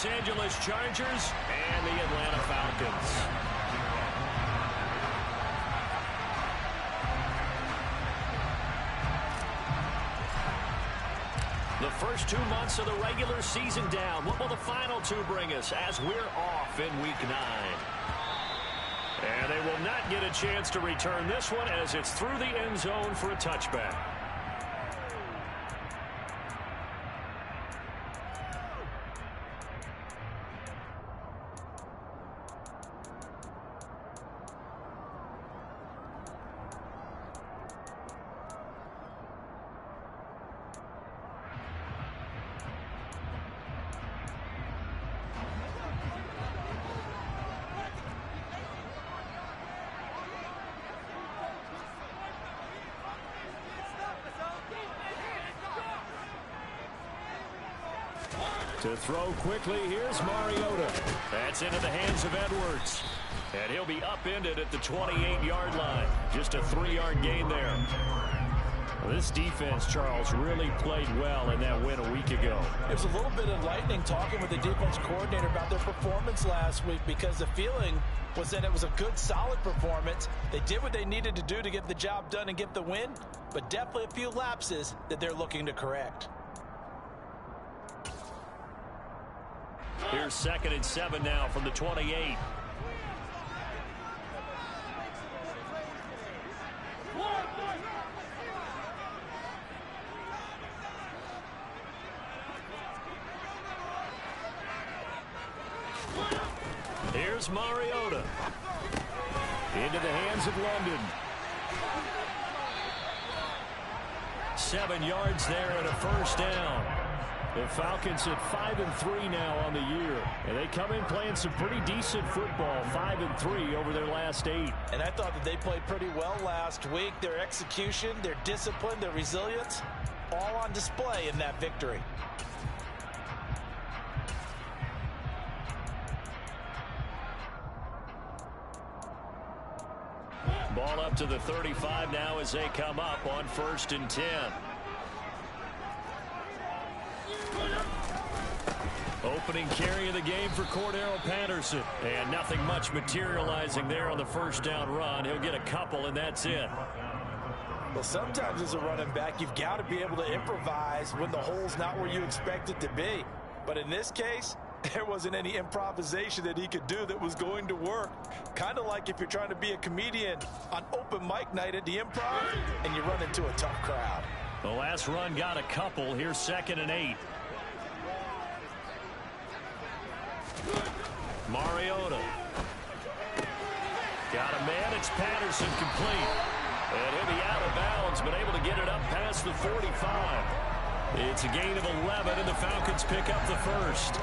Los Angeles Chargers and the Atlanta Falcons. The first 2 months of the regular season down. What will the final two bring us as we're off in Week 9? And they will not get a chance to return this one as it's through the end zone for a touchback. To throw quickly, here's Mariota. That's into the hands of Edwards. And he'll be upended at the 28-yard line. Just a 3-yard gain there. Well, this defense, Charles, really played well in that win a week ago. It was a little bit enlightening talking with the defense coordinator about their performance last week because the feeling was that it was a good, solid performance. They did what they needed to do to get the job done and get the win, but definitely a few lapses that they're looking to correct. Here's 2nd and 7 now from the 28. Here's Mariota. Into the hands of London. 7 yards there and a first down. The Falcons at 5-3 now on the year. And they come in playing some pretty decent football, 5-3 over their last 8. And I thought that they played pretty well last week. Their execution, their discipline, their resilience, all on display in that victory. Ball up to the 35 now as they come up on 1st and 10. Opening carry of the game for Cordero Patterson. And nothing much materializing there on the first down run. He'll get a couple, and that's it. Well, sometimes as a running back, you've got to be able to improvise when the hole's not where you expect it to be. But in this case, there wasn't any improvisation that he could do that was going to work. Kind of like if you're trying to be a comedian on open mic night at the Improv and you run into a tough crowd. The last run got a couple. Here's 2nd and 8. Mariota. Got a man. It's Patterson complete. And he'll be out of bounds, but able to get it up past the 45. It's a gain of 11, and the Falcons pick up the first.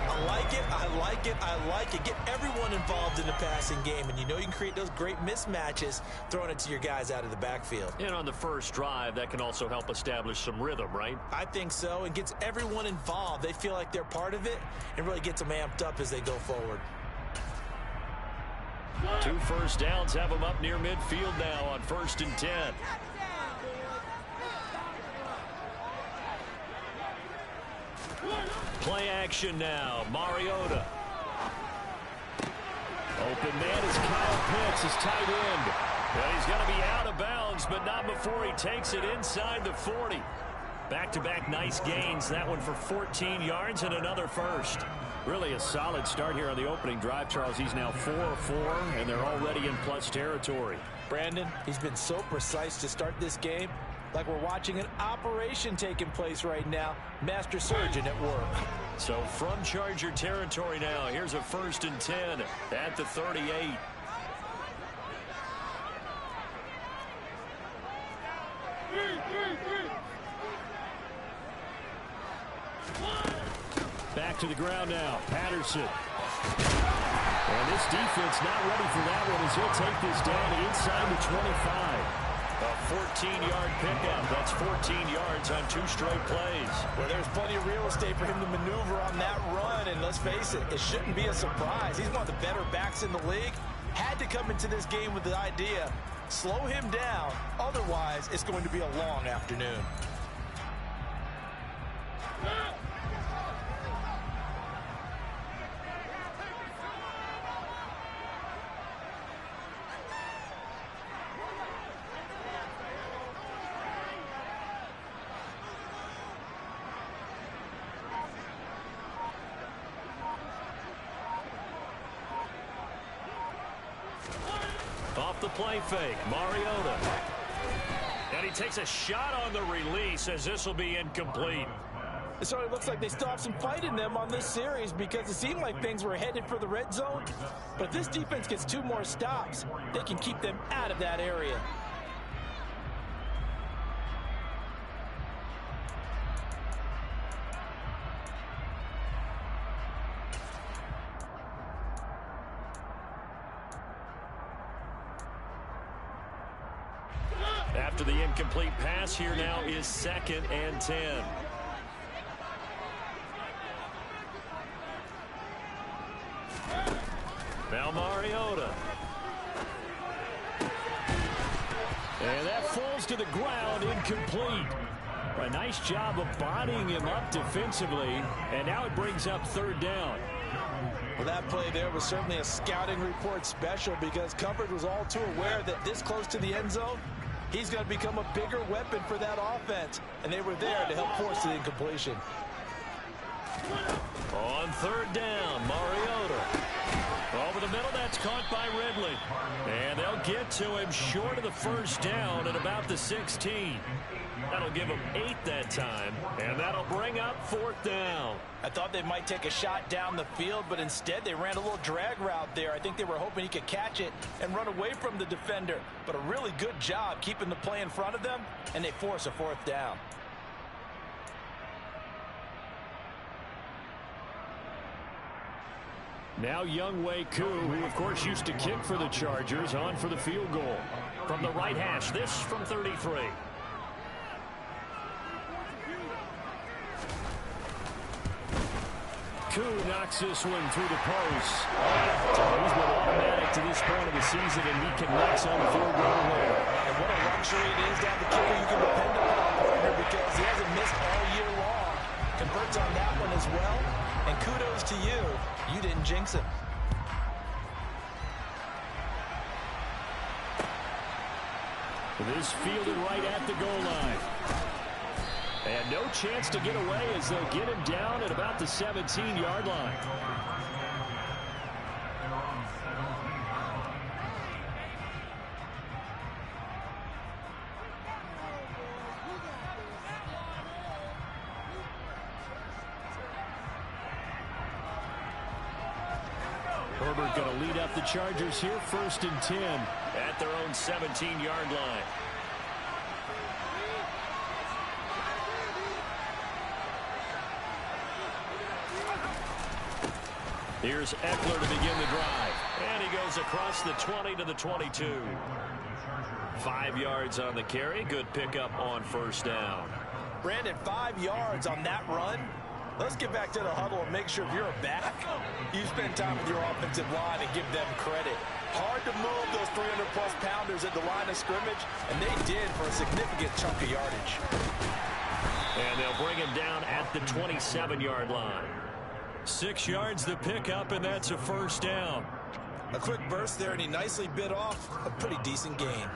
I like it, I like it, I like it. Get everyone involved in the passing game, and you know you can create those great mismatches throwing it to your guys out of the backfield. And on the first drive, that can also help establish some rhythm, right? I think so. It gets everyone involved. They feel like they're part of it and really gets them amped up as they go forward. 2 first downs have them up near midfield now on 1st and 10. Play action now. Mariota. Open man is Kyle Pitts, his tight end. Well, he's going to be out of bounds, but not before he takes it inside the 40. Back-to-back nice gains. That one for 14 yards and another first. Really a solid start here on the opening drive, Charles. He's now 4-4, and they're already in plus territory. Brandon, he's been so precise to start this game. Like we're watching an operation taking place right now. Master surgeon at work. So from Charger territory now, here's a 1st and 10 at the 38. Back to the ground now. Patterson. And this defense not ready for that one as he'll take this down inside the 25. A 14-yard pickup. That's 14 yards on 2 straight plays. Well, there's plenty of real estate for him to maneuver on that run. And let's face it, it shouldn't be a surprise. He's one of the better backs in the league. Had to come into this game with the idea, slow him down. Otherwise, it's going to be a long afternoon. Off the play fake, Mariota. And he takes a shot on the release as this will be incomplete. So it looks like they still have some fight in them on this series because it seemed like things were headed for the red zone. But if this defense gets 2 more stops, they can keep them out of that area. After the incomplete pass, here now is 2nd and 10. Now Mariota. And that falls to the ground, incomplete. A nice job of bodying him up defensively, and now it brings up 3rd down. Well, that play there was certainly a scouting report special because coverage was all too aware that this close to the end zone, he's going to become a bigger weapon for that offense, and they were there to help force the incompletion. On 3rd down, Mariota. Over the middle, that's caught by Ridley. And they'll get to him short of the 1st down at about the 16. That'll give him 8 that time, and that'll bring up 4th down. I thought they might take a shot down the field, but instead they ran a little drag route there. I think they were hoping he could catch it and run away from the defender. But a really good job keeping the play in front of them, and they force a 4th down. Now Younghoe Koo, who of course used to kick for the Chargers, on for the field goal. From the right hash, this from 33. Koo knocks this one through the post. He's been automatic to this point of the season, and he connects on the field goal there. And what a luxury it is to have the kicker you can depend upon, partner, because he hasn't missed all year long. Converts on that one as well, and kudos to you. You didn't jinx him. This fielded right at the goal line. And no chance to get away as they'll get him down at about the 17-yard line. Herbert going to lead up the Chargers here, 1st and 10 at their own 17-yard line. Here's Eckler to begin the drive. And he goes across the 20 to the 22. 5 yards on the carry. Good pickup on 1st down. Brandon, 5 yards on that run. Let's get back to the huddle and make sure if you're a back, you spend time with your offensive line and give them credit. Hard to move those 300-plus pounders at the line of scrimmage, and they did for a significant chunk of yardage. And they'll bring him down at the 27-yard line. 6 yards the pickup, and that's a 1st down. A quick burst there, and he nicely bit off a pretty decent gain.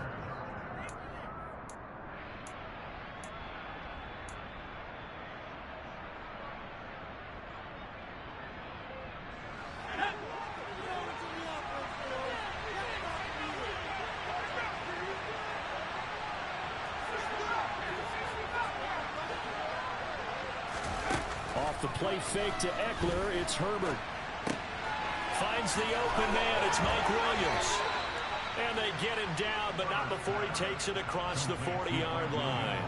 The play fake to Eckler. It's Herbert. Finds the open man. It's Mike Williams. And they get him down, but not before he takes it across the 40-yard line.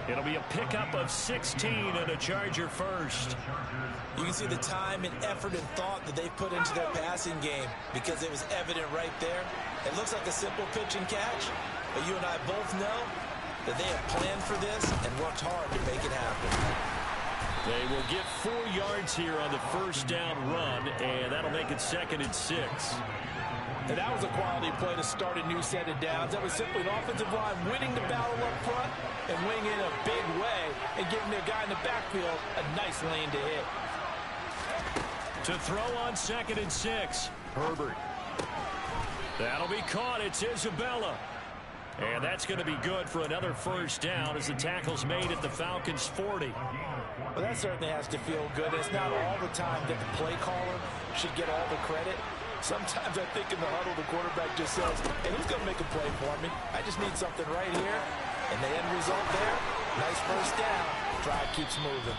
It'll be a pickup of 16 and a Charger first. You can see the time and effort and thought that they put into their passing game because it was evident right there. It looks like a simple pitch and catch, but you and I both know that they have planned for this and worked hard to make it happen. They will get 4 yards here on the 1st down run, and that'll make it 2nd and 6. And that was a quality play to start a new set of downs. That was simply an offensive line winning the battle up front and winning in a big way and giving their guy in the backfield a nice lane to hit. To throw on 2nd and 6, Herbert. That'll be caught. It's Isabella. And that's going to be good for another 1st down as the tackle's made at the Falcons' 40. Well, that certainly has to feel good. It's not all the time that the play caller should get all the credit. Sometimes I think in the huddle, the quarterback just says, hey, who's going to make a play for me? I just need something right here. And the end result there, nice first down. Drive keeps moving.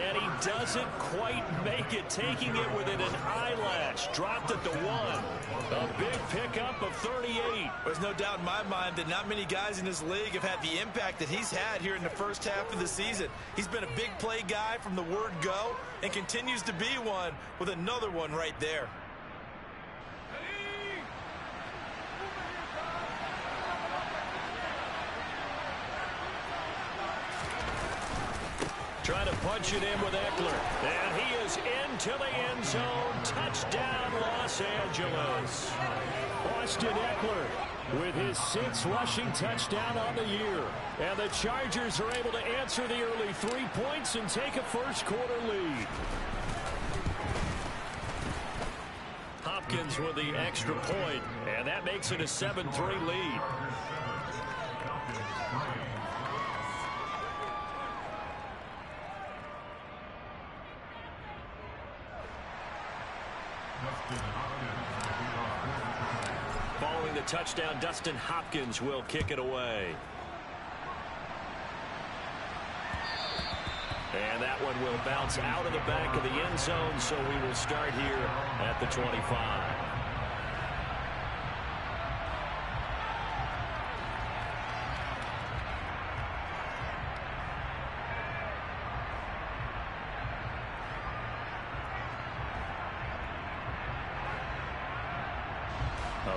And he doesn't quite make it, taking it within an eyelash. Dropped at the 1. A big pickup of 38. There's no doubt in my mind that not many guys in this league have had the impact that he's had here in the first half of the season. He's been a big play guy from the word go and continues to be one with another one right there. Trying to punch it in with Eckler. And he is into the end zone. Touchdown, Los Angeles. Austin Eckler with his 6th rushing touchdown on the year. And the Chargers are able to answer the early 3 points and take a first-quarter lead. Hopkins with the extra point, and that makes it a 7-3 lead. Following the touchdown, Dustin Hopkins will kick it away. And that one will bounce out of the back of the end zone, so we will start here at the 25.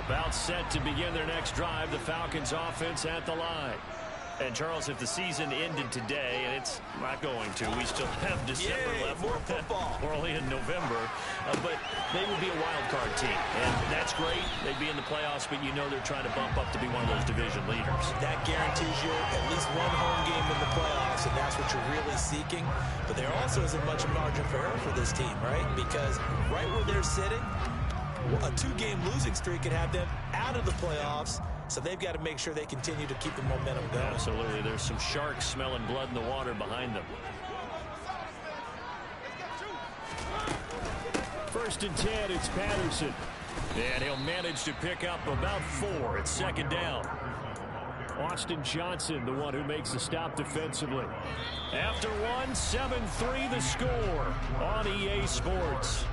About set to begin their next drive, the Falcons offense at the line. And, Charles, if the season ended today, and it's not going to, we still have December left. More football. We're only in November. But they would be a wild card team. And that's great. They'd be in the playoffs, but you know they're trying to bump up to be one of those division leaders. That guarantees you at least one home game in the playoffs, and that's what you're really seeking. But there also isn't much margin for error for this team, right? Because right where they're sitting, a 2-game losing streak could have them out of the playoffs, so they've got to make sure they continue to keep the momentum going. Absolutely. There's some sharks smelling blood in the water behind them. 1st and 10, it's Patterson. And he'll manage to pick up about 4. It's 2nd down. Austin Johnson, the one who makes the stop defensively. After 1, 7-3 the score on EA Sports.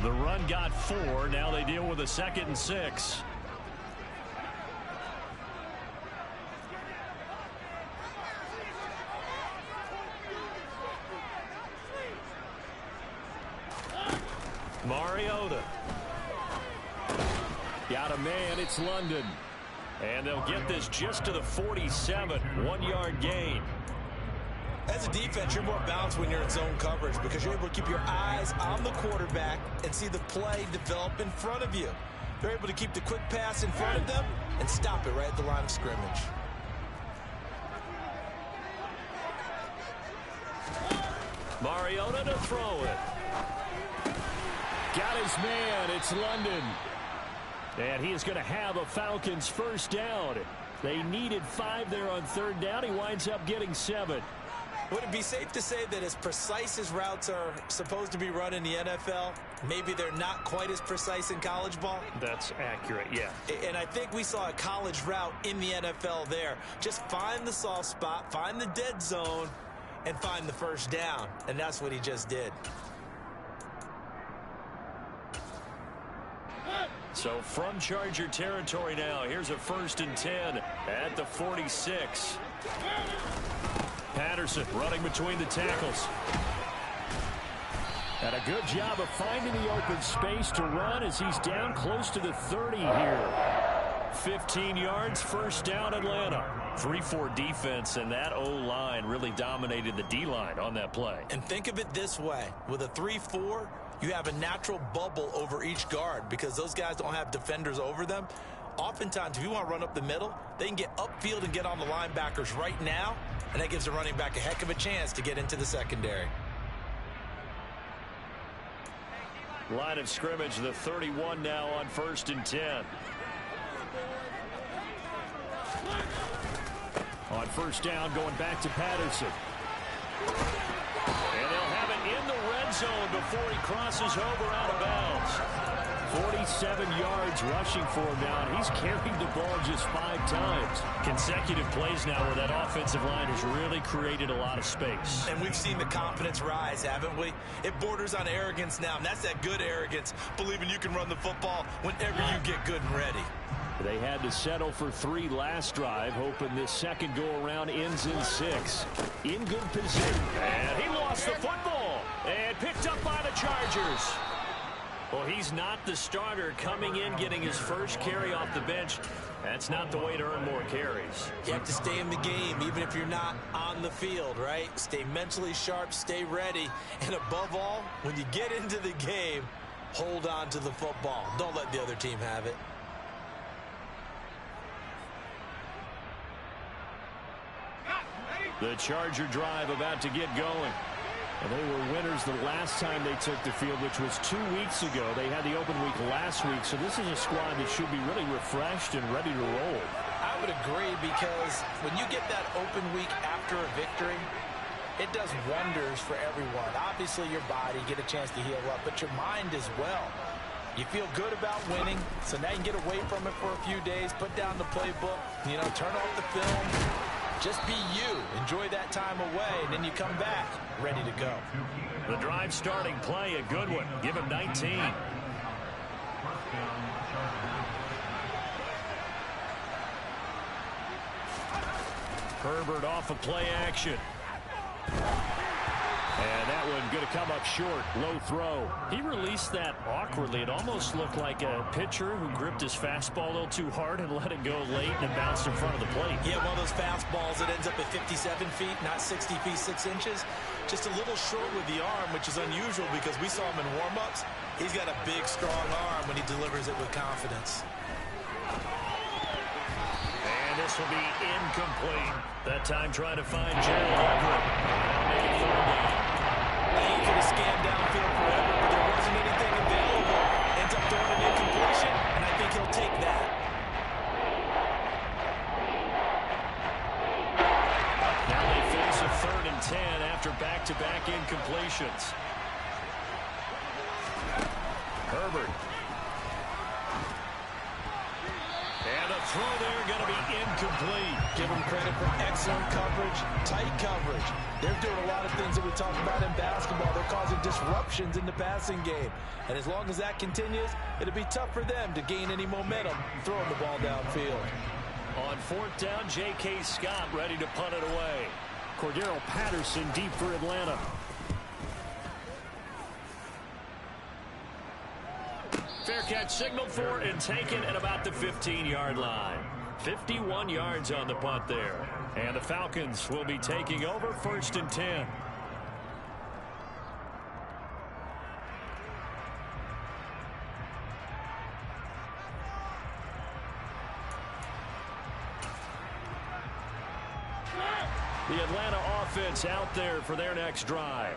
The run got 4. Now they deal with a 2nd and 6. Mariota. Got a man. It's London. And they'll get this just to the 47. 1-yard gain. As a defense, you're more balanced when you're in zone coverage because you're able to keep your eyes on the quarterback and see the play develop in front of you. They're able to keep the quick pass in front of them and stop it right at the line of scrimmage. Mariota to throw it. Got his man. It's London. And he is going to have a Falcons first down. They needed 5 there on 3rd down. He winds up getting 7. Would it be safe to say that as precise as routes are supposed to be run in the NFL, maybe they're not quite as precise in college ball? That's accurate, yeah. And I think we saw a college route in the NFL there. Just find the soft spot, find the dead zone, and find the first down. And that's what he just did. So from Charger territory now, here's a 1st and 10 at the 46. Patterson running between the tackles. And a good job of finding the open space to run as he's down close to the 30 here. 15 yards, first down Atlanta. 3-4 defense, and that O-line really dominated the D-line on that play. And think of it this way. With a 3-4, you have a natural bubble over each guard because those guys don't have defenders over them. Oftentimes, if you want to run up the middle, they can get upfield and get on the linebackers right now, and that gives the running back a heck of a chance to get into the secondary. Line of scrimmage, the 31 now on 1st and 10. On first down, going back to Patterson. And they'll have it in the red zone before he crosses over out of bounds. 47 yards rushing for him now, and he's carried the ball just 5 times. Consecutive plays now where that offensive line has really created a lot of space. And we've seen the confidence rise, haven't we? It borders on arrogance now, and that's that good arrogance, believing you can run the football whenever you get good and ready. They had to settle for 3 last drive, hoping this second go-around ends in 6. In good position. And he lost the football. And picked up by the Chargers. Well, he's not the starter coming in, getting his first carry off the bench. That's not the way to earn more carries. You have to stay in the game, even if you're not on the field, right? Stay mentally sharp, stay ready. And above all, when you get into the game, hold on to the football. Don't let the other team have it. The Charger drive about to get going. And they were winners the last time they took the field, which was 2 weeks ago. They had the open week last week, so this is a squad that should be really refreshed and ready to roll. I would agree, because when you get that open week after a victory, it does wonders for everyone. Obviously, your body, get a chance to heal up, but your mind as well. You feel good about winning, so now you can get away from it for a few days, put down the playbook, turn off the film. Just be you. Enjoy that time away, and then you come back ready to go. The drive starting play, a good one. Give him 19. Herbert off of play action. And that one going to come up short. Low throw. He released that awkwardly. It almost looked like a pitcher who gripped his fastball a little too hard and let it go late and it bounced in front of the plate. Yeah, one of those fastballs that ends up at 57 feet, not 60 feet, 6 inches. Just a little short with the arm, which is unusual because we saw him in warm-ups. He's got a big, strong arm when he delivers it with confidence. And this will be incomplete. That time trying to find Gerald Everett. He could have scanned downfield forever, but there wasn't anything available. Ends up throwing an incompletion, and I think he'll take that. Now they face a 3rd and 10 after back-to-back incompletions. Herbert. And a throw there going to be incomplete. Give them credit for excellent coverage, tight coverage. They're doing a lot of things that we talk about in basketball. They're causing disruptions in the passing game. And as long as that continues, it'll be tough for them to gain any momentum throwing the ball downfield. On 4th down, J.K. Scott ready to punt it away. Cordero Patterson deep for Atlanta. Fair catch signaled for and taken at about the 15-yard line. 51 yards on the punt there. And the Falcons will be taking over 1st and 10. The Atlanta offense out there for their next drive.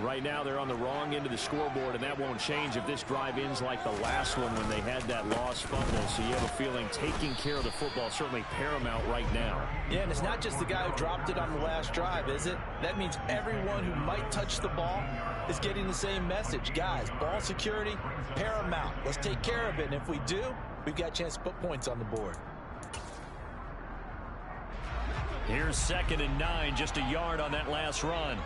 Right now they're on the wrong end of the scoreboard, and that won't change if this drive ends like the last one when they had that lost fumble. So you have a feeling taking care of the football certainly paramount right now. Yeah, and it's not just the guy who dropped it on the last drive, is it? That means everyone who might touch the ball is getting the same message. Guys, ball security, paramount. Let's take care of it, and if we do, we've got a chance to put points on the board. Here's 2nd and 9, just a yard on that last run.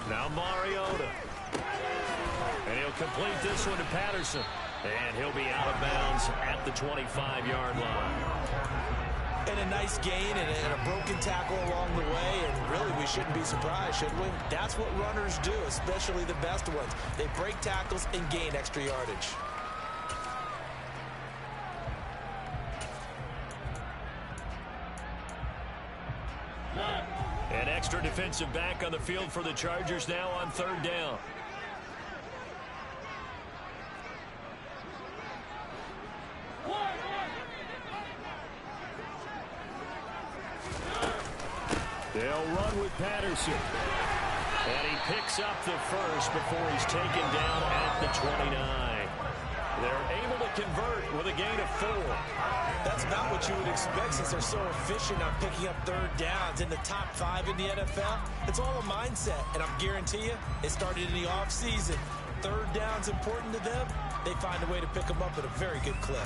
Now Mariota. And he'll complete this one to Patterson. And he'll be out of bounds at the 25-yard line. And a nice gain and a broken tackle along the way. And really, we shouldn't be surprised, should we? That's what runners do, especially the best ones. They break tackles and gain extra yardage. An extra defensive back on the field for the Chargers now on 3rd down. They'll run with Patterson. And he picks up the first before he's taken down at the 29. They're able to convert with a gain of 4. That's not what you would expect since they're so efficient on picking up third downs in the top 5 in the NFL. It's all a mindset, and I'm guarantee you it started in the offseason. Third down's important to them. They find a way to pick them up at a very good clip.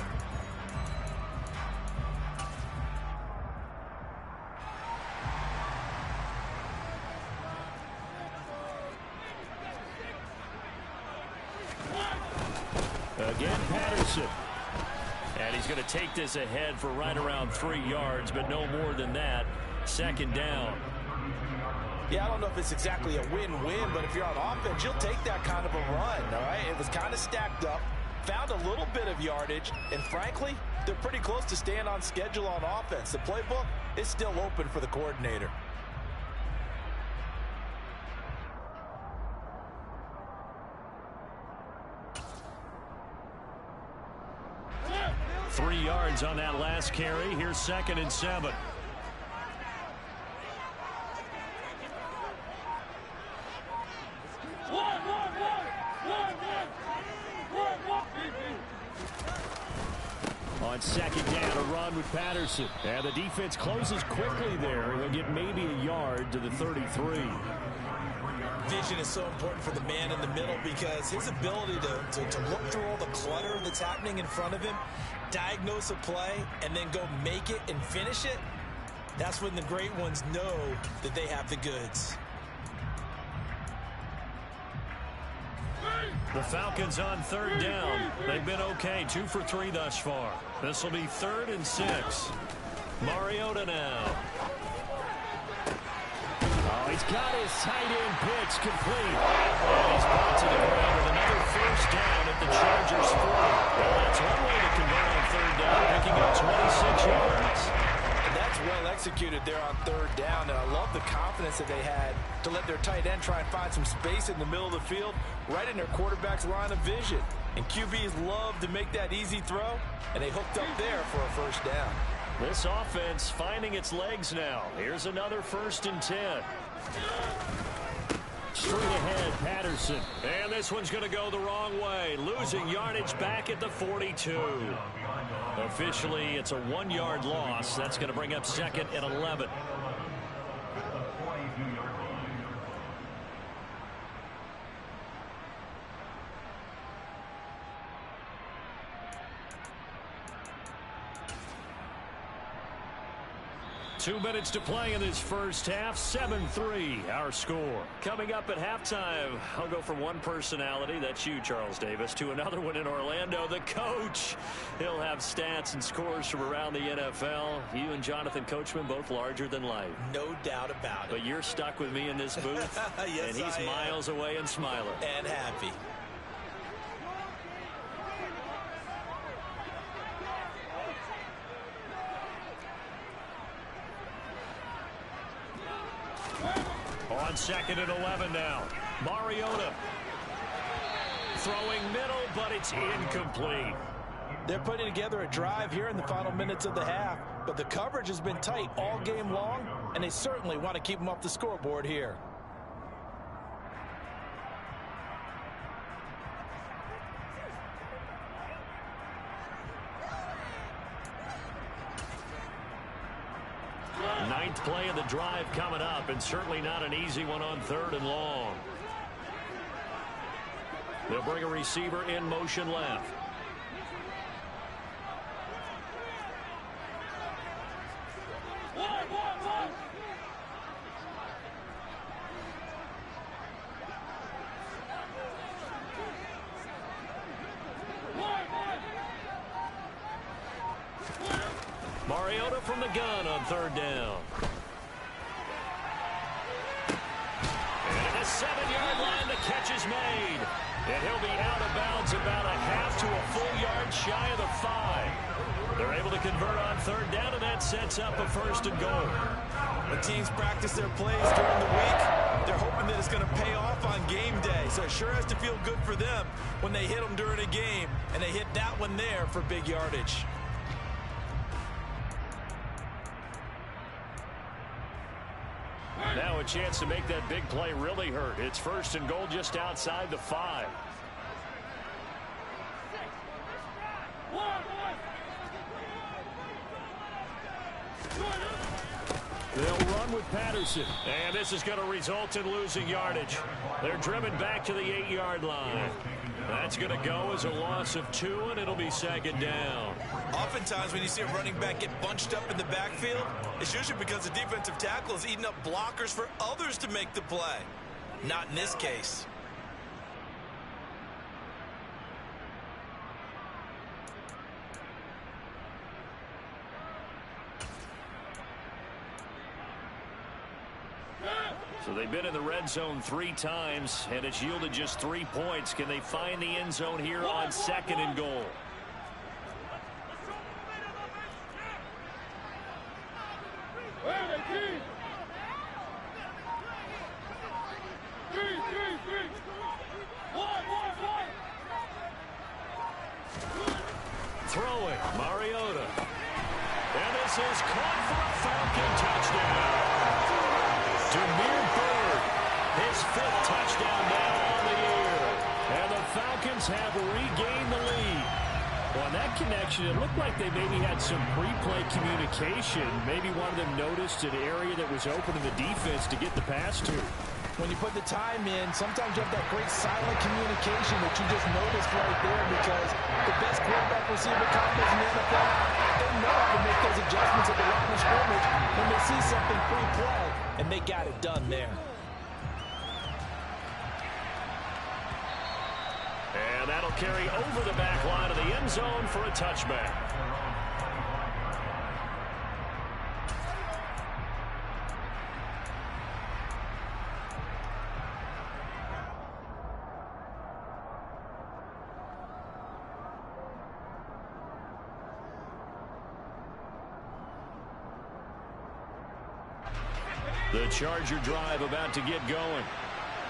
Again, Patterson. And he's going to take this ahead for right around 3 yards, but no more than that. Second down. Yeah, I don't know if it's exactly a win-win, but if you're on offense, you'll take that kind of a run, all right? It was kind of stacked up, found a little bit of yardage, and frankly, they're pretty close to staying on schedule on offense. The playbook is still open for the coordinator. Three yards on that last carry. Here's 2nd and 7. On 2nd down, a run with Patterson. And the defense closes quickly there. They'll get maybe a yard to the 33. Vision is so important for the man in the middle because his ability to look through all the clutter that's happening in front of him, diagnose a play, and then go make it and finish it, that's when the great ones know that they have the goods. The Falcons on 3rd down. They've been okay, 2 for 3 thus far. This will be 3rd and 6. Mariota now. Oh, he's got his tight end pitch complete. And he's brought to the ground with another first down at the Chargers 40. Well, that's one way to convert on 3rd down, picking up 26 yards. And that's well executed there on 3rd down. And I love the confidence that they had to let their tight end try and find some space in the middle of the field, right in their quarterback's line of vision. And QBs love to make that easy throw, and they hooked up there for a first down. This offense finding its legs now. Here's another 1st and 10. Straight ahead, Patterson. And this one's going to go the wrong way. Losing yardage back at the 42. Officially, it's a 1-yard loss. That's going to bring up 2nd and 11. Two minutes to play in this first half. 7-3 our score. Coming up at halftime, I'll go from one personality, that's you, Charles Davis, to another one in Orlando, the coach. He'll have stats and scores from around the NFL. You and Jonathan Coachman both larger than life. No doubt about it. But you're stuck with me in this booth. Yes, and he's miles away and smiling. And happy. On 2nd and 11 now. Mariota throwing middle, but it's incomplete. They're putting together a drive here in the final minutes of the half, but the coverage has been tight all game long, and they certainly want to keep them off the scoreboard here. Ninth play of the drive coming up, and certainly not an easy one on 3rd and long. They'll bring a receiver in motion left. Mariota from the gun on 3rd down. And at the 7-yard line, the catch is made. And he'll be out of bounds about a half to a full yard shy of the 5. They're able to convert on 3rd down, and that sets up a 1st and goal. The teams practice their plays during the week. They're hoping that it's going to pay off on game day. So it sure has to feel good for them when they hit them during a game. And they hit that one there for big yardage. Now a chance to make that big play really hurt. It's 1st and goal just outside the 5. They'll run with Patterson. And this is going to result in losing yardage. They're driven back to the 8-yard line. That's going to go as a loss of 2, and it'll be second down. Oftentimes when you see a running back get bunched up in the backfield, it's usually because the defensive tackle is eating up blockers for others to make the play. Not in this case. So they've been in the red zone 3 times, and it's yielded just 3 points. Can they find the end zone here on 2nd and goal? Throwing, Mariota. And this is caught for a Falcon touchdown. Demir Bird, his 5th touchdown now on the year. And the Falcons have regained the lead. Well, on that connection, it looked like they maybe had some pre-play communication. Maybe one of them noticed an area that was open to the defense to get the pass to. When you put the time in, sometimes you have that great silent communication that you just noticed right there, because the best quarterback receiver combos in the NFL, they know how to make those adjustments at the line of scrimmage when they see something pre-play, and they got it done there. And that'll carry over the back line of the end zone for a touchback. The Charger drive about to get going.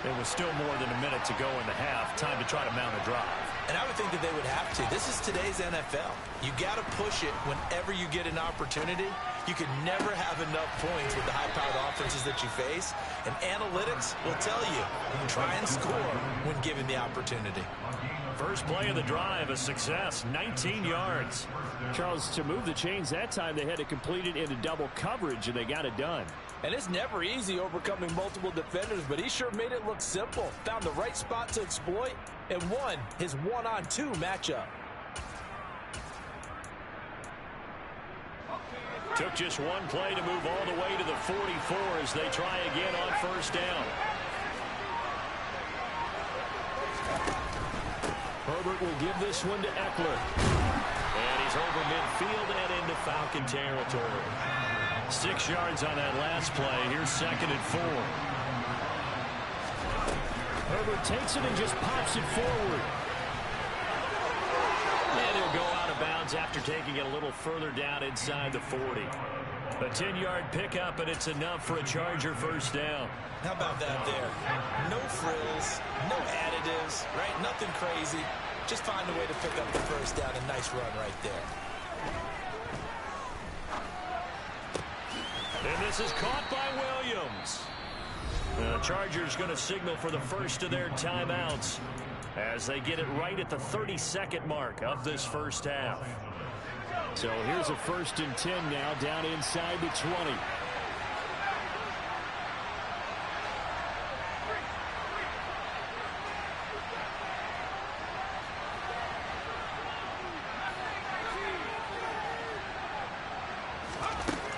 It was still more than a minute to go in the half. Time to try to mount a drive. And I would think that they would have to. This is today's NFL. You got to push it whenever you get an opportunity. You can never have enough points with the high-powered offenses that you face. And analytics will tell you, try and score when given the opportunity. First play of the drive, a success, 19 yards. Charles, to move the chains that time, they had to complete it into double coverage, and they got it done. And it's never easy overcoming multiple defenders, but he sure made it look simple. Found the right spot to exploit and won his 1-on-2 matchup. Took just one play to move all the way to the 44 as they try again on first down. Herbert will give this one to Eckler. And he's over midfield and into Falcon territory. 6 yards on that last play. Here's 2nd and 4. Herbert takes it and just pops it forward. And he'll go out of bounds after taking it a little further down inside the 40. A 10-yard pickup, and it's enough for a Charger first down. How about that there? No frills, no additives, right? Nothing crazy. Just find a way to pick up the first down. A nice run right there. And this is caught by Williams. The Chargers going to signal for the first of their timeouts as they get it right at the 32nd mark of this first half. So here's a 1st and 10 now, down inside the 20.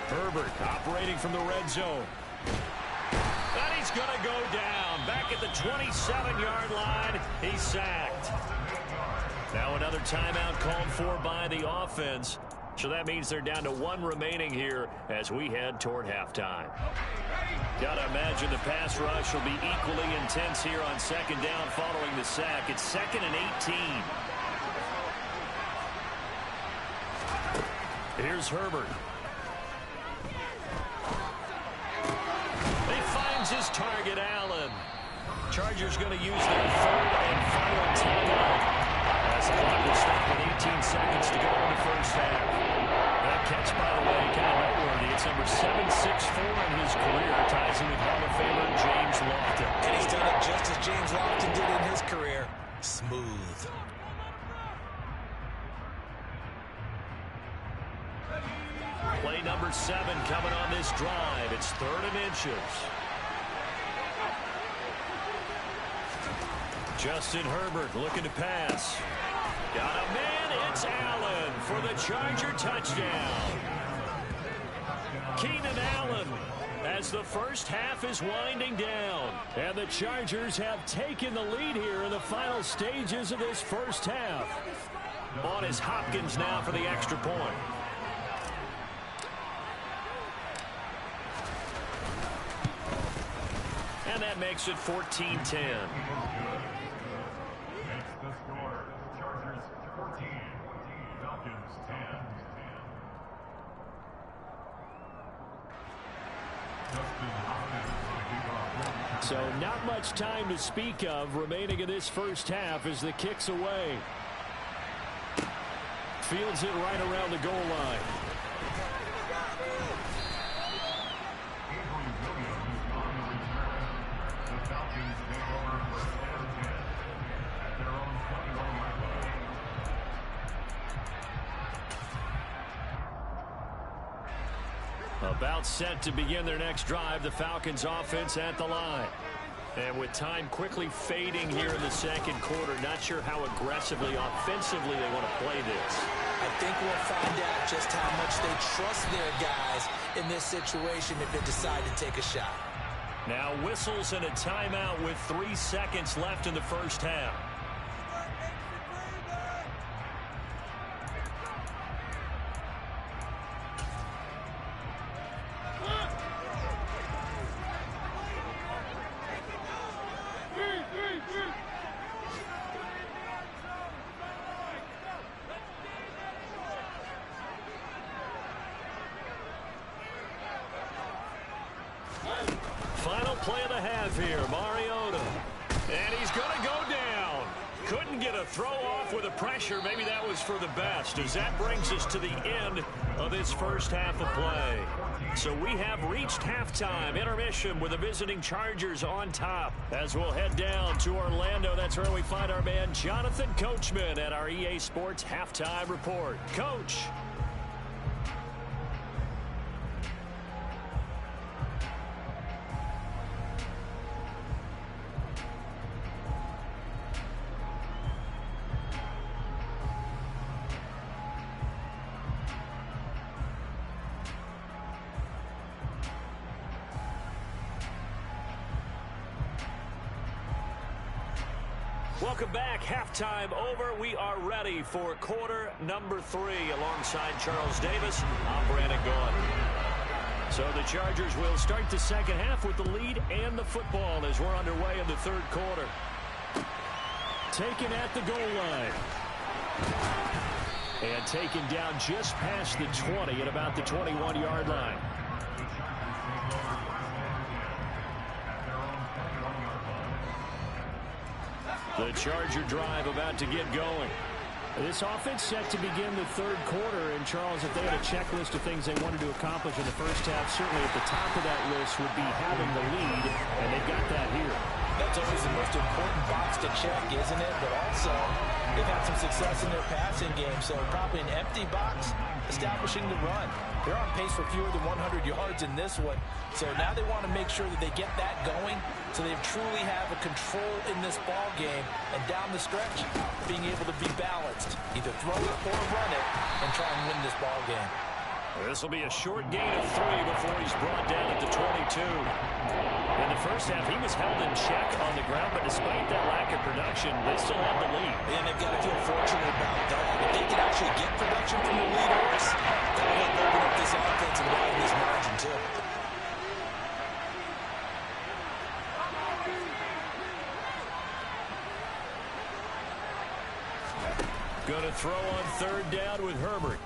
Herbert operating from the red zone. And he's going to go down. Back at the 27-yard line. He's sacked. Now another timeout called for by the offense. So that means they're down to 1 remaining here as we head toward halftime. Got to imagine the pass rush will be equally intense here on 2nd down following the sack. It's 2nd and 18. Here's Herbert. He finds his target, Allen. Chargers going to use their 3rd and final timeout as the clock will stop with 18 seconds to go in the first half. That catch, by the way, kind of noteworthy. It's number 764 in his career. Ties him with Hall of Famer James Lofton. And he's done it just as James Lofton did in his career. Smooth. play number 7 coming on this drive. It's 3rd and inches. Justin Herbert looking to pass. Got a man. It's Allen for the Charger touchdown. Keenan Allen as the first half is winding down. And the Chargers have taken the lead here in the final stages of this first half. On is Hopkins now for the extra point. And that makes it 14-10. So not much time to speak of remaining in this first half as the kick's away. Fields it right around the goal line. About set to begin their next drive, the Falcons offense at the line. And with time quickly fading here in the second quarter, not sure how aggressively, offensively they want to play this. I think we'll find out just how much they trust their guys in this situation if they decide to take a shot. Now whistles and a timeout with 3 seconds left in the first half. Final play of the half here, Mariota. And he's going to go down. Couldn't get a throw off with the pressure. Maybe that was for the best, as that brings us to the end of this first half of play. So we have reached halftime, intermission with the visiting Chargers on top. As we'll head down to Orlando, that's where we find our man Jonathan Coachman at our EA Sports Halftime Report. Coach. Welcome back. Halftime over. We are ready for quarter number 3 alongside Charles Davis. I'm Brandon Gaughan. So the Chargers will start the second half with the lead and the football as we're underway in the third quarter. Taken at the goal line. And taken down just past the 20 at about the 21-yard line. The Charger drive about to get going. This offense set to begin the third quarter. And, Charles, if they had a checklist of things they wanted to accomplish in the first half, certainly at the top of that list would be having the lead, and they've got that here. That's always the most important box to check, isn't it? But also, they've had some success in their passing game, so probably an empty box establishing the run. They're on pace for fewer than 100 yards in this one, so now they want to make sure that they get that going so they truly have a control in this ball game, and down the stretch, being able to be balanced, either throw it or run it, and try and win this ball game. This will be a short gain of 3 before he's brought down at the 22. In the first half, he was held in check on the ground, but despite that lack of production, they still have the lead. And they've got to feel fortunate about that. If they can actually get production from the leaders, that'll help open up this offense and widen this margin, too. Going to throw on third down with Herbert.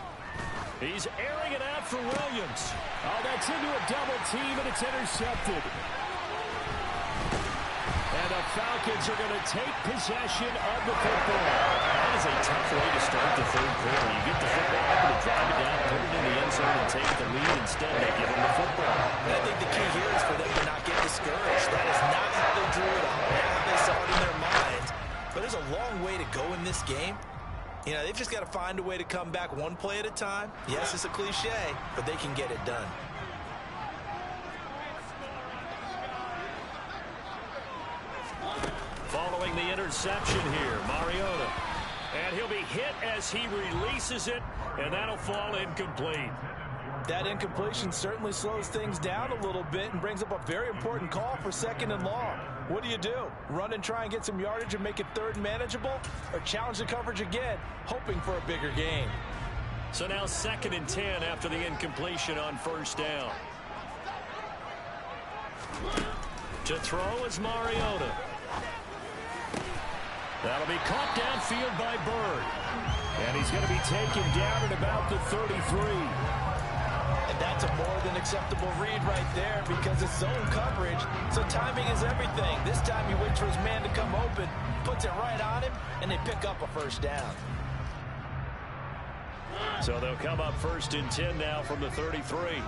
He's airing it out for Williams. Oh, that's into a double team, and it's intercepted. And the Falcons are going to take possession of the football. That is a tough way to start the third quarter. You get the football up and drive it down, put it in the end zone, and take the lead. Instead, they give them the football. And I think the key here is for them to not get discouraged. That is not how they drew it up, not how they saw it in their minds. But there's a long way to go in this game. You know, they've just got to find a way to come back one play at a time. Yes, it's a cliche, but they can get it done. Following the interception here, Mariota. And he'll be hit as he releases it, and that'll fall incomplete. That incompletion certainly slows things down a little bit and brings up a very important call for 2nd and long. What do? Run and try and get some yardage and make it 3rd and manageable, or challenge the coverage again, hoping for a bigger gain? So now 2nd and 10 after the incompletion on 1st down. To throw is Mariota. That'll be caught downfield by Bird. And he's going to be taken down at about the 33. And that's a more than acceptable read right there because it's zone coverage, so timing is everything. This time he waits for his man to come open, puts it right on him, and they pick up a 1st down. So they'll come up 1st and 10 now from the 33.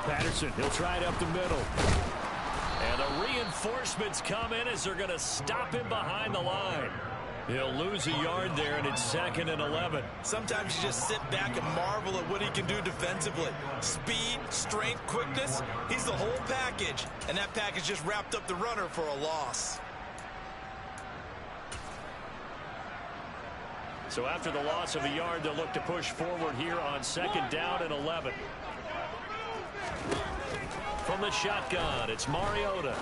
Patterson, he'll try it up the middle. And the reinforcements come in as they're going to stop him behind the line. He'll lose a yard there, and it's 2nd and 11. Sometimes you just sit back and marvel at what he can do defensively. Speed, strength, quickness, he's the whole package. And that package just wrapped up the runner for a loss. So after the loss of a yard, they'll look to push forward here on 2nd down and 11. From the shotgun, it's Mariota.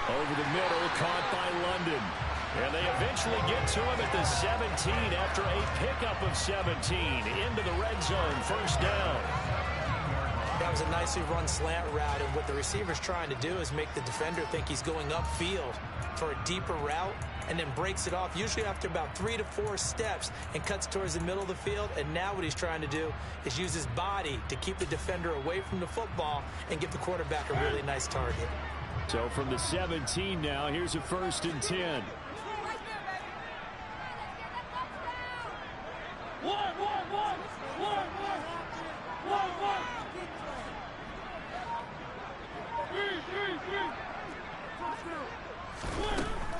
Over the middle, caught by London. And they eventually get to him at the 17 after a pickup of 17 into the red zone, 1st down. That was a nicely run slant route, and what the receiver's trying to do is make the defender think he's going upfield for a deeper route and then breaks it off, usually after about 3 to 4 steps, and cuts towards the middle of the field. And now what he's trying to do is use his body to keep the defender away from the football and give the quarterback a really nice target. So from the 17 now, here's a 1st and 10.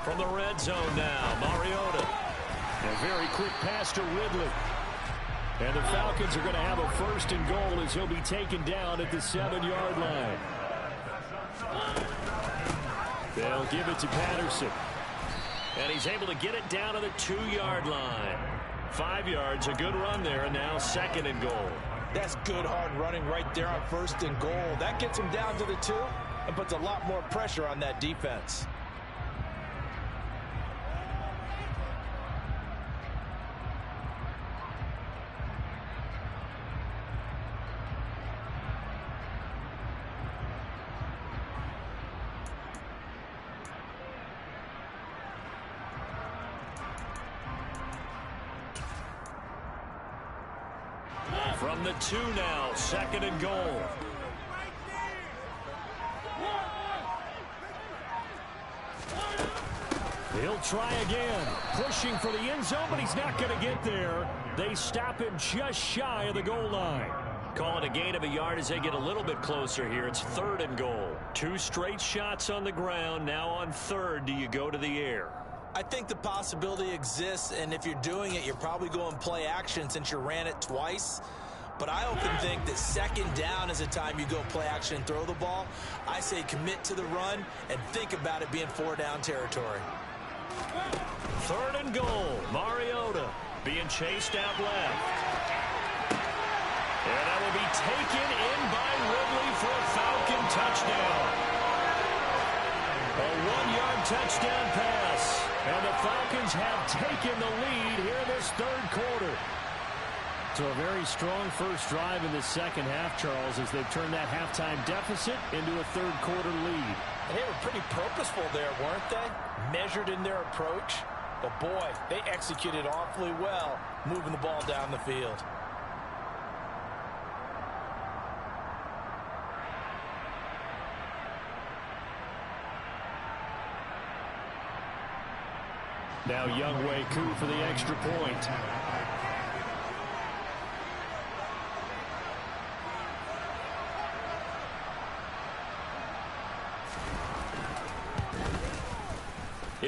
From the red zone now, Mariota. A very quick pass to Ridley. And the Falcons are going to have a 1st and goal as he'll be taken down at the 7-yard line. They'll give it to Patterson. And he's able to get it down to the 2-yard line. 5 yards, a good run there, and now 2nd and goal. That's good hard running right there on 1st and goal. That gets him down to the 2 and puts a lot more pressure on that defense. From the 2 now, 2nd and goal. He'll try again, pushing for the end zone, but he's not going to get there. They stop him just shy of the goal line. Call it a gain of a yard as they get a little bit closer here. It's 3rd and goal. 2 straight shots on the ground. Now on 3rd, do you go to the air? I think the possibility exists, and if you're doing it, you're probably going play action since you ran it twice. But I often think that 2nd down is a time you go play action and throw the ball. I say commit to the run and think about it being 4-down territory. 3rd and goal. Mariota being chased out left. And that will be taken in by Ridley for a Falcon touchdown. A 1-yard touchdown pass. And the Falcons have taken the lead here in this 3rd quarter. So a very strong first drive in the second half, Charles, as they've turned that halftime deficit into a 3rd quarter lead. And they were pretty purposeful there, weren't they? Measured in their approach. But boy, they executed awfully well, moving the ball down the field. Now Younghoe Koo for the extra point.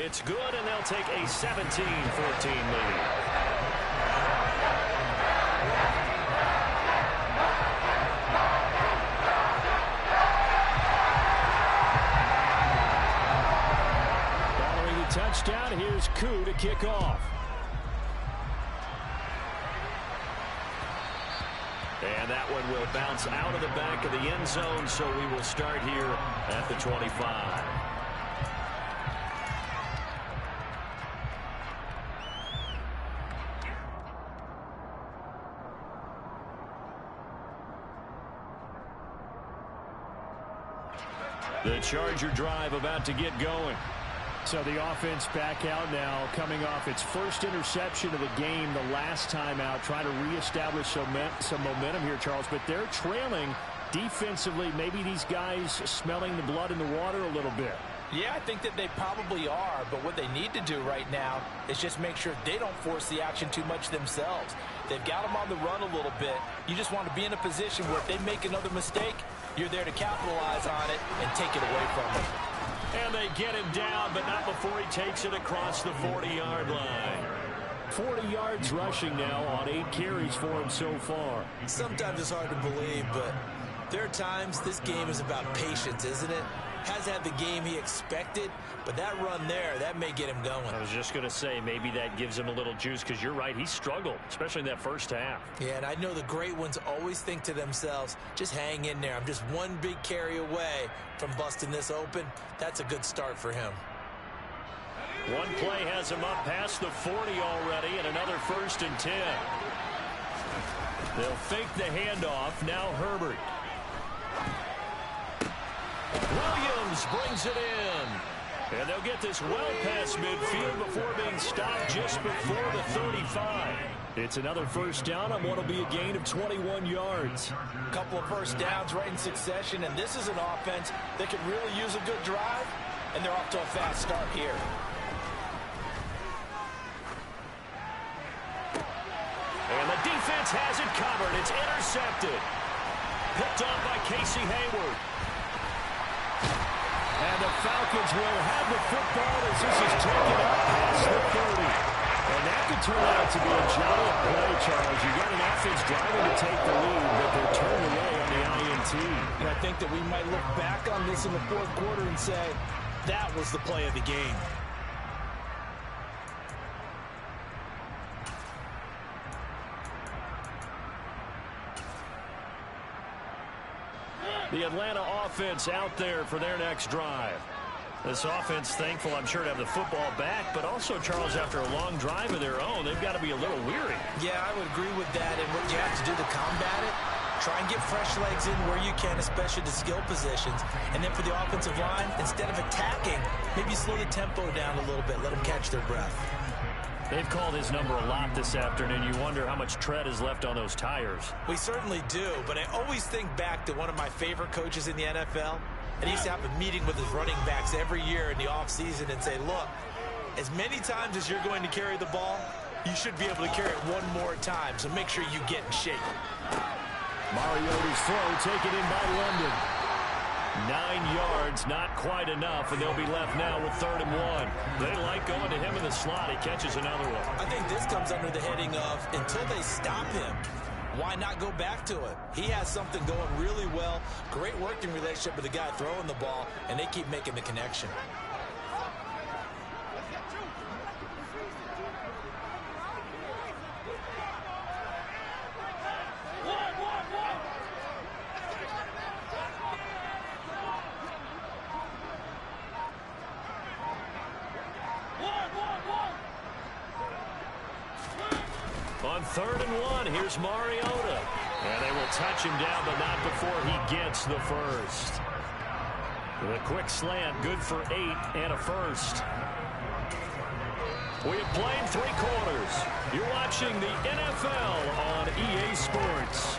It's good, and they'll take a 17-14 lead. Touchdown. Here's Koo to kick off. And that one will bounce out of the back of the end zone, so we will start here at the 25. The Charger drive about to get going. So the offense back out now, coming off its first interception of the game the last time out, trying to reestablish some momentum here, Charles. But they're trailing defensively. Maybe these guys smelling the blood in the water a little bit. Yeah, I think that they probably are, but what they need to do right now is just make sure they don't force the action too much themselves. They've got them on the run a little bit. You just want to be in a position where if they make another mistake, you're there to capitalize on it and take it away from them. And they get him down, but not before he takes it across the 40-yard line. 40 yards rushing now on 8 carries for him so far. Sometimes it's hard to believe, but there are times this game is about patience, isn't it? Hasn't had the game he expected, but that run there, that may get him going. I was just going to say, maybe that gives him a little juice, because you're right, he struggled, especially in that first half. Yeah, and I know the great ones always think to themselves, just hang in there. I'm just one big carry away from busting this open. That's a good start for him. One play has him up past the 40 already, and another 1st and 10. They'll fake the handoff. Now Herbert. Williams brings it in. And they'll get this well past midfield before being stopped just before the 35. It's another first down on what will be a gain of 21 yards. A couple of first downs right in succession, and this is an offense that could really use a good drive, and they're off to a fast start here. And the defense has it covered. It's intercepted. Picked off by Casey Hayward. And the Falcons will have the football as this is taken up past the 30. And that could turn out to be a giant play, Charles. You got an offense driving to take the lead, but they're turned away on the INT. And I think that we might look back on this in the 4th quarter and say, that was the play of the game. The Atlanta offense out there for their next drive. This offense, thankful, I'm sure, to have the football back, but also, Charles, after a long drive of their own, they've got to be a little weary. Yeah, I would agree with that, and what you have to do to combat it, try and get fresh legs in where you can, especially the skill positions. And then for the offensive line, instead of attacking, maybe slow the tempo down a little bit, let them catch their breath. They've called his number a lot this afternoon. You wonder how much tread is left on those tires. We certainly do, but I always think back to one of my favorite coaches in the NFL. And he used to have a meeting with his running backs every year in the offseason and say, look, as many times as you're going to carry the ball, you should be able to carry it one more time, so make sure you get in shape. Mariota's throw taken in by London. 9 yards, not quite enough, and they'll be left now with 3rd and 1. They like going to him in the slot. He catches another one. I think this comes under the heading of until they stop him, why not go back to it? He has something going really well, great working relationship with the guy throwing the ball, and they keep making the connection. On 3rd and 1, here's Mariota. And they will touch him down, but not before he gets the first. The quick slant, good for 8 and a first. We have played 3 quarters. You're watching the NFL on EA Sports.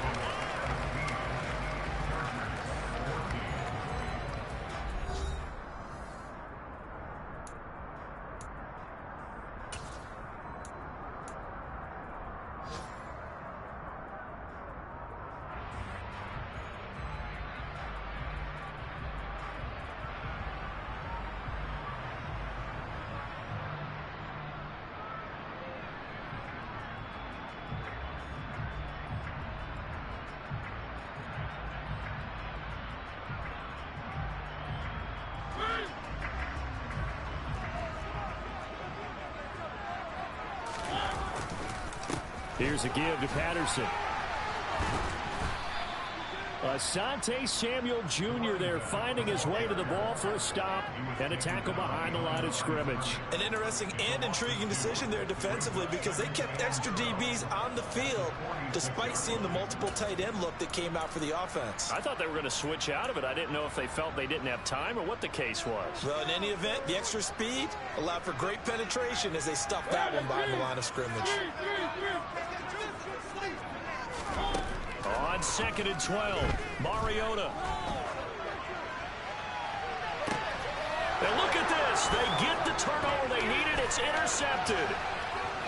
Here's a give to Patterson. Asante Samuel Jr. there finding his way to the ball for a stop and a tackle behind the line of scrimmage. An interesting and intriguing decision there defensively because they kept extra DBs on the field despite seeing the multiple tight end look that came out for the offense. I thought they were going to switch out of it. I didn't know if they felt they didn't have time or what the case was. Well, in any event, the extra speed allowed for great penetration as they stuffed that one behind the line of scrimmage. On 2nd and 12, Mariota. And look at this. They get the turnover they needed. It's intercepted.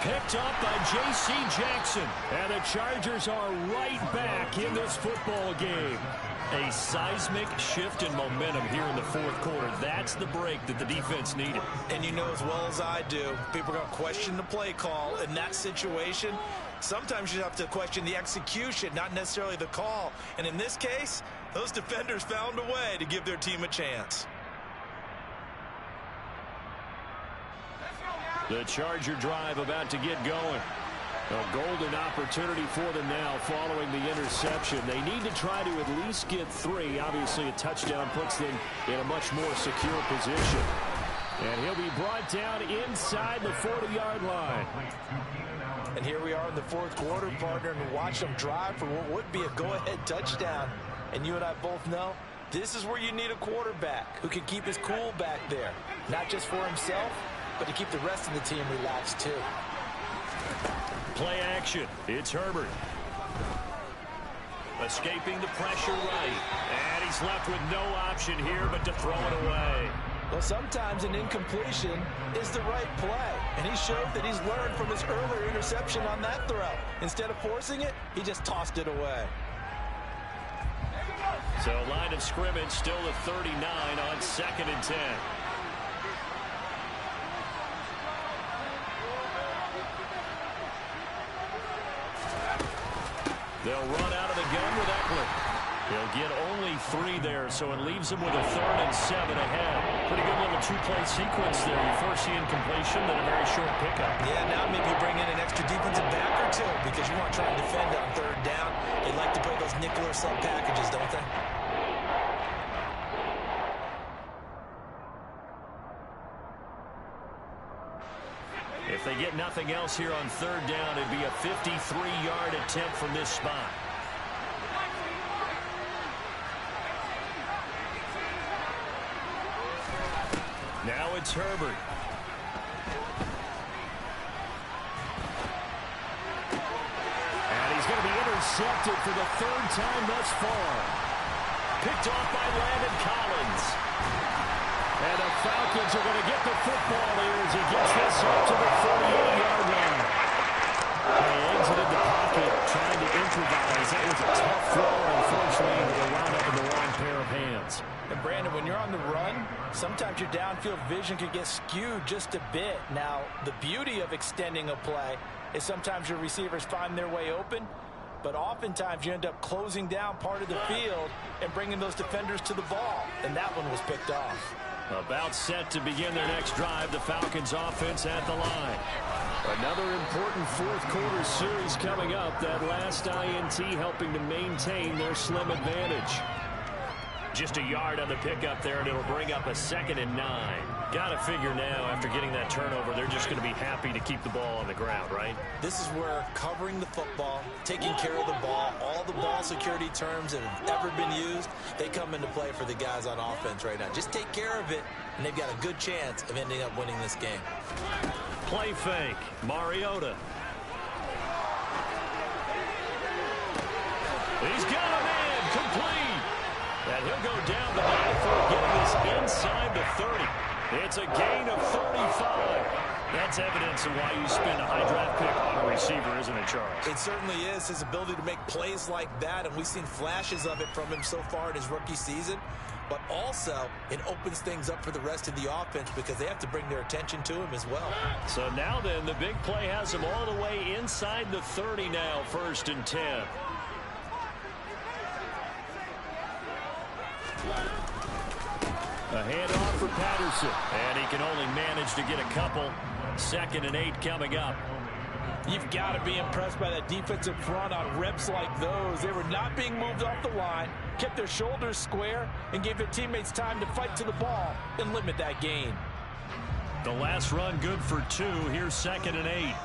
Picked up by J.C. Jackson. And the Chargers are right back in this football game. A seismic shift in momentum here in the fourth quarter. That's the break that the defense needed. And you know as well as I do, people are going to question the play call in that situation. Sometimes you have to question the execution, not necessarily the call. And in this case, those defenders found a way to give their team a chance. The Charger drive about to get going. A golden opportunity for them now following the interception. They need to try to at least get 3. Obviously, a touchdown puts them in a much more secure position. And he'll be brought down inside the 40-yard line. And here we are in the fourth quarter, partner, and watch them drive for what would be a go-ahead touchdown. And you and I both know this is where you need a quarterback who can keep his cool back there. Not just for himself, but to keep the rest of the team relaxed too. Play action. It's Herbert. Escaping the pressure right. And he's left with no option here but to throw it away. Well, sometimes an incompletion is the right play. And he showed that he's learned from his earlier interception on that throw. Instead of forcing it, he just tossed it away. So line of scrimmage still at 39 on 2nd and 10. They'll run out of the gun with Eckler. He'll get only 3 there, so it leaves him with a 3rd and 7 ahead. Pretty good little 2-play sequence there. You first see incompletion, then a very short pickup. Yeah, now maybe you bring in an extra defensive back or 2 because you want to try and defend on 3rd down. They like to play those nickel or sub packages, don't they? If they get nothing else here on 3rd down, it'd be a 53-yard attempt from this spot. Now it's Herbert. And he's going to be intercepted for the 3rd time thus far. Picked off by Landon Collins. And the Falcons are going to get the football here as he gets this up to the 48-yard line. They exited the pocket trying to improvise. That was a tough throw. Unfortunately, they wound up in the wrong pair of hands. And Brandon, when you're on the run, sometimes your downfield vision can get skewed just a bit. Now, the beauty of extending a play is sometimes your receivers find their way open, but oftentimes you end up closing down part of the field and bringing those defenders to the ball. And that one was picked off. About set to begin their next drive, the Falcons offense at the line. Another important fourth quarter series coming up. That last INT helping to maintain their slim advantage. Just a yard on the pickup there, and it'll bring up a 2nd and 9. Got to figure now, after getting that turnover, they're just going to be happy to keep the ball on the ground, right? This is where covering the football, taking care of the ball, all the ball security terms that have ever been used, they come into play for the guys on offense right now. Just take care of it, and they've got a good chance of ending up winning this game. Play fake. Mariota. He's got a man. Complete. And he'll go down the middle for getting this inside the 30. It's a gain of 35. That's evidence of why you spend a high draft pick on a receiver, isn't it, Charles? It certainly is. His ability to make plays like that, and we've seen flashes of it from him so far in his rookie season. But also, it opens things up for the rest of the offense because they have to bring their attention to him as well. So now then, the big play has him all the way inside the 30 now, 1st and 10. A handoff for Patterson. And he can only manage to get a couple. 2nd and 8 coming up. You've got to be impressed by that defensive front on reps like those. They were not being moved off the line, kept their shoulders square, and gave their teammates time to fight to the ball and limit that gain. The last run good for 2. Here's 2nd and 8.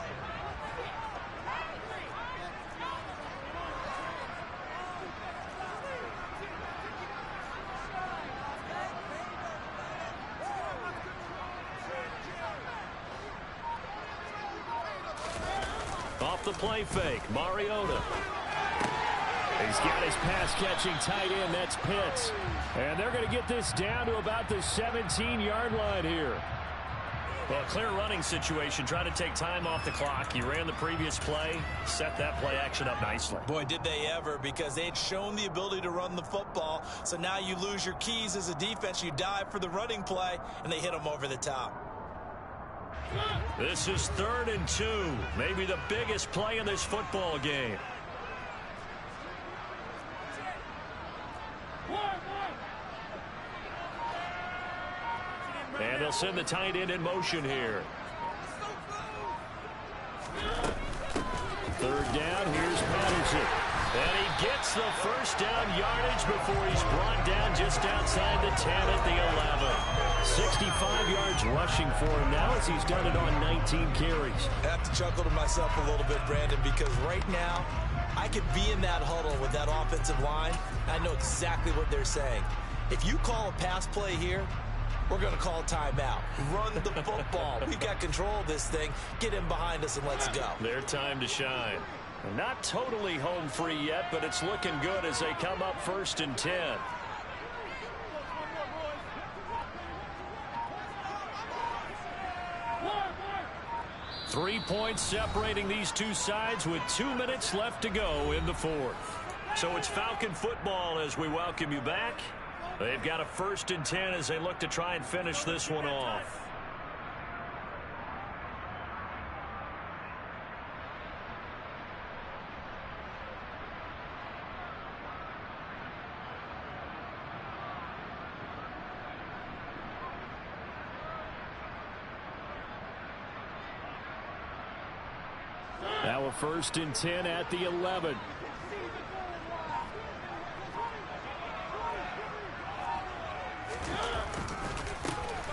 Off the play fake, Mariota. He's got his pass-catching tight end. That's Pitts. And they're going to get this down to about the 17-yard line here. Well, clear running situation, trying to take time off the clock. He ran the previous play, set that play action up nicely. Boy, did they ever, because they had shown the ability to run the football. So now you lose your keys as a defense. You dive for the running play, and they hit them over the top. This is 3rd and 2. Maybe the biggest play in this football game. And they'll send the tight end in motion here. 3rd down, here's Patterson. And he gets the first down yardage before he's brought down just outside the 10 at the 11. 65 yards rushing for him now as he's done it on 19 carries. I have to chuckle to myself a little bit, Brandon, because right now I could be in that huddle with that offensive line. I know exactly what they're saying. If you call a pass play here, we're going to call timeout. Run the football. We've got control of this thing. Get in behind us and let's go. Their time to shine. Not totally home free yet, but it's looking good as they come up 1st and 10. Three points separating these two sides with 2 minutes left to go in the 4th. So it's Falcon football as we welcome you back. They've got a 1st and 10 as they look to try and finish this one off. Now a 1st and 10 at the 11.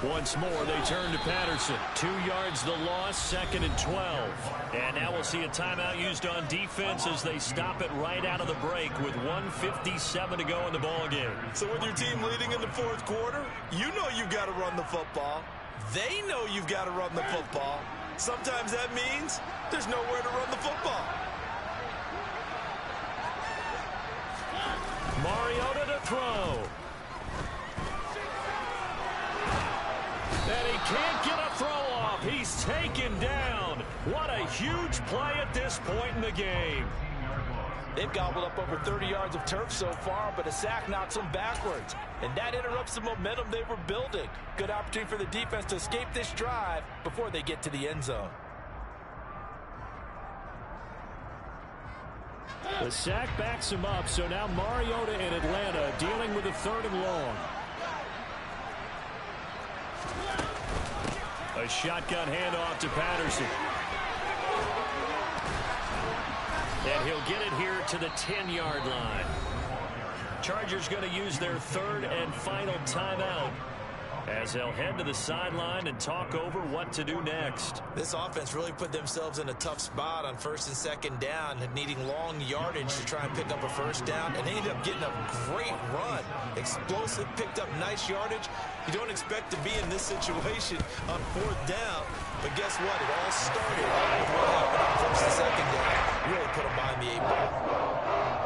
Once more, they turn to Patterson. 2 yards the loss, 2nd and 12. And now we'll see a timeout used on defense as they stop it right out of the break with 1:57 to go in the ball game. So with your team leading in the 4th quarter, you know you've got to run the football. They know you've got to run the football. Sometimes that means there's nowhere to run the football. Mariota to throw. And he can't get a throw off. He's taken down. What a huge play at this point in the game. They've gobbled up over 30 yards of turf so far, but a sack knocks them backwards. And that interrupts the momentum they were building. Good opportunity for the defense to escape this drive before they get to the end zone. The sack backs him up, so now Mariota in Atlanta dealing with a 3rd and long. A shotgun handoff to Patterson. And he'll get it here to the 10-yard line. Chargers going to use their 3rd and final timeout as they'll head to the sideline and talk over what to do next. This offense really put themselves in a tough spot on 1st and 2nd down, needing long yardage to try and pick up a 1st down, and they ended up getting a great run. Explosive, picked up nice yardage. You don't expect to be in this situation on 4th down, but guess what? It all started with what happened on 1st and 2nd down. Really put them behind the 8 ball.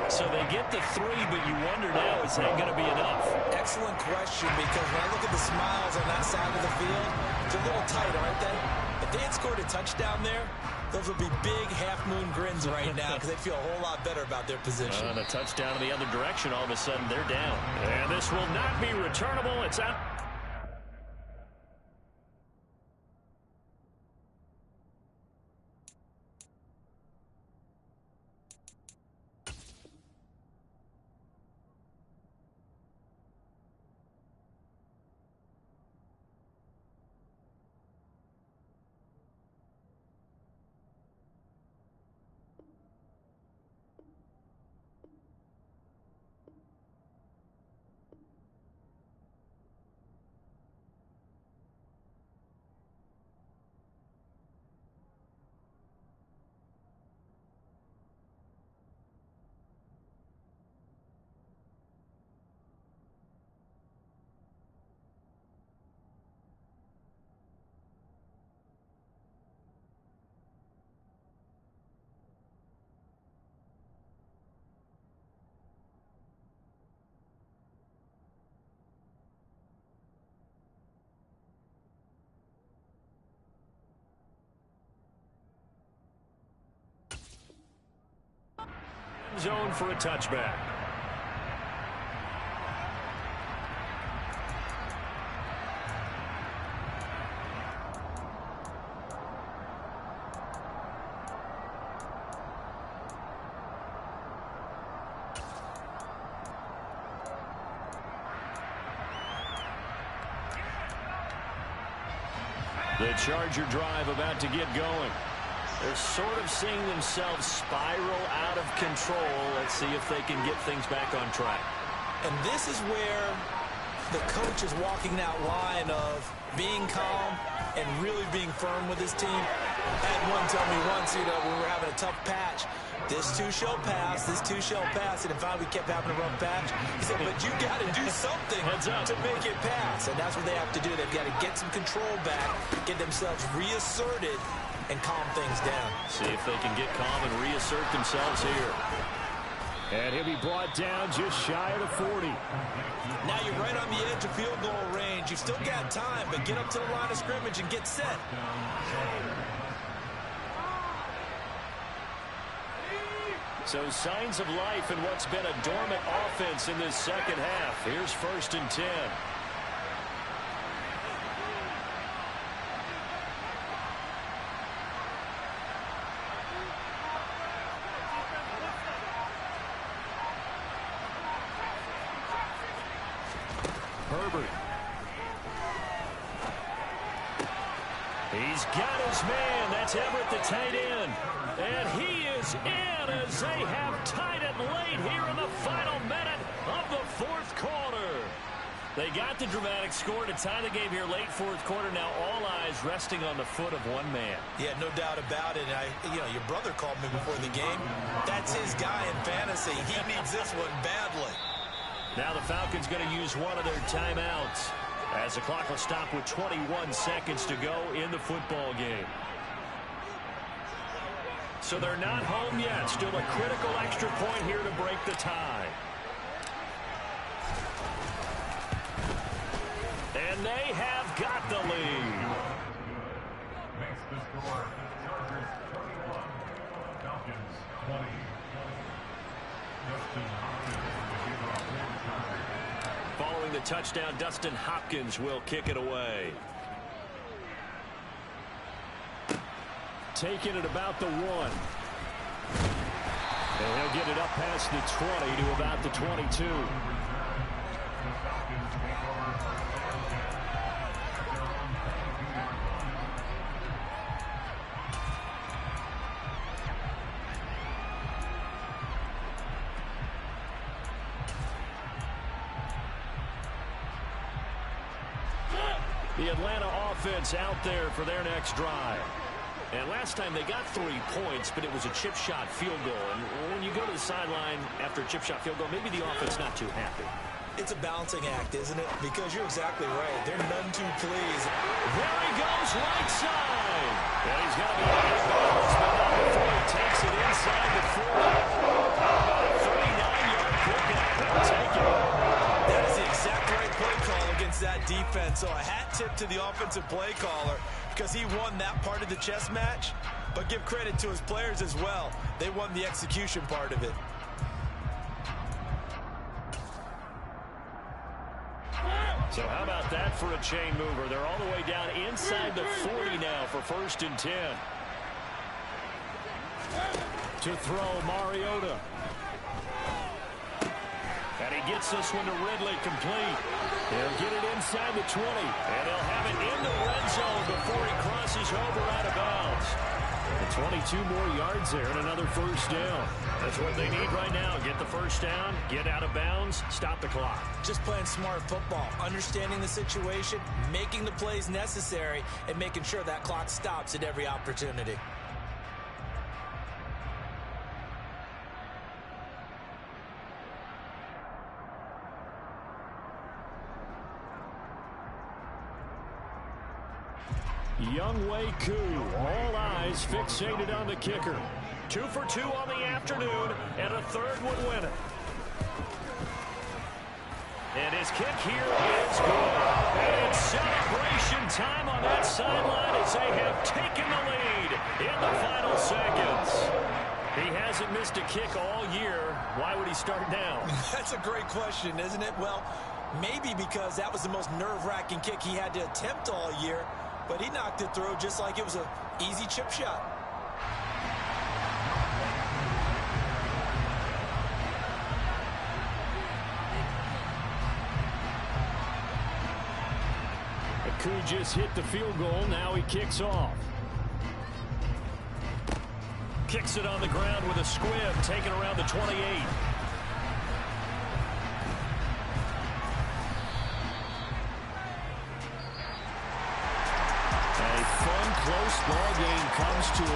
So they get the 3, but you wonder now, is that going to be enough? Excellent question, because when I look at the smiles on that side of the field, they're a little tight, aren't they? If they had scored a touchdown there, those would be big half-moon grins right now because they feel a whole lot better about their position. And a touchdown in the other direction, all of a sudden they're down. And this will not be returnable. It's out. end zone for a touchback. The Charger drive about to get going. They're sort of seeing themselves spiral out of control. Let's see if they can get things back on track. And this is where the coach is walking that line of being calm and really being firm with his team. I had one tell me once, when we were having a tough patch, this too shall pass, this too shall pass, and finally we kept having a rough patch. He said, but you got to do something to make it pass, and that's what they have to do. They've got to get some control back, get themselves reasserted, and calm things down. See if they can get calm and reassert themselves here. And he'll be brought down just shy of the 40. Now you're right on the edge of field goal range. You've still got time, but get up to the line of scrimmage and get set. So signs of life in what's been a dormant offense in this second half. Here's 1st and 10. Herbert. He's got his man. That's Everett, the tight end. And he is in as they have tied it late here in the final minute of the 4th quarter. They got the dramatic score to tie the game here late 4th quarter. Now all eyes resting on the foot of one man. Yeah, no doubt about it. Your brother called me before the game. That's his guy in fantasy. He needs this one badly. Now the Falcons going to use one of their timeouts as the clock will stop with 21 seconds to go in the football game. So they're not home yet. Still a critical extra point here to break the tie. And they have got the lead. Makes the score. Chargers 21, Falcons 20. Dustin Hopkins will give up one time. Following the touchdown, Dustin Hopkins will kick it away. Taking it about the 1. And he'll get it up past the 20 to about the 22. The Atlanta offense out there for their next drive. And last time they got 3 points, but it was a chip shot field goal. And when you go to the sideline after a chip shot field goal, maybe the offense not too happy. It's a balancing act, isn't it? Because you're exactly right. They're none too pleased. There he goes, right side. And he's got to be out of bounds, but not before he takes it inside the 40. 39-yard pickup. Take it. That is the exact right play call against that defense. So a hat tip to the offensive play caller because he won that part of the chess match. But give credit to his players as well. They won the execution part of it. So how about that for a chain mover? They're all the way down inside the 40 now for 1st and 10. To throw, Mariota. And he gets this one to Ridley complete. He'll get it inside the 20. And he'll have it in the red zone before he crosses over out of bounds. And 22 more yards there and another 1st down. That's what they need right now. Get the 1st down, get out of bounds, stop the clock. Just playing smart football, understanding the situation, making the plays necessary, and making sure that clock stops at every opportunity. Younghoe Koo, all eyes fixated on the kicker. 2 for 2 on the afternoon, and a 3rd would win it. And his kick here is good. And it's celebration time on that sideline as they have taken the lead in the final seconds. He hasn't missed a kick all year. Why would he start now? That's a great question, isn't it? Well, maybe because that was the most nerve-wracking kick he had to attempt all year, but he knocked it through just like it was an easy chip shot. Aku just hit the field goal. Now he kicks off. Kicks it on the ground with a squib, taken around the 28. A fun, close ball game comes to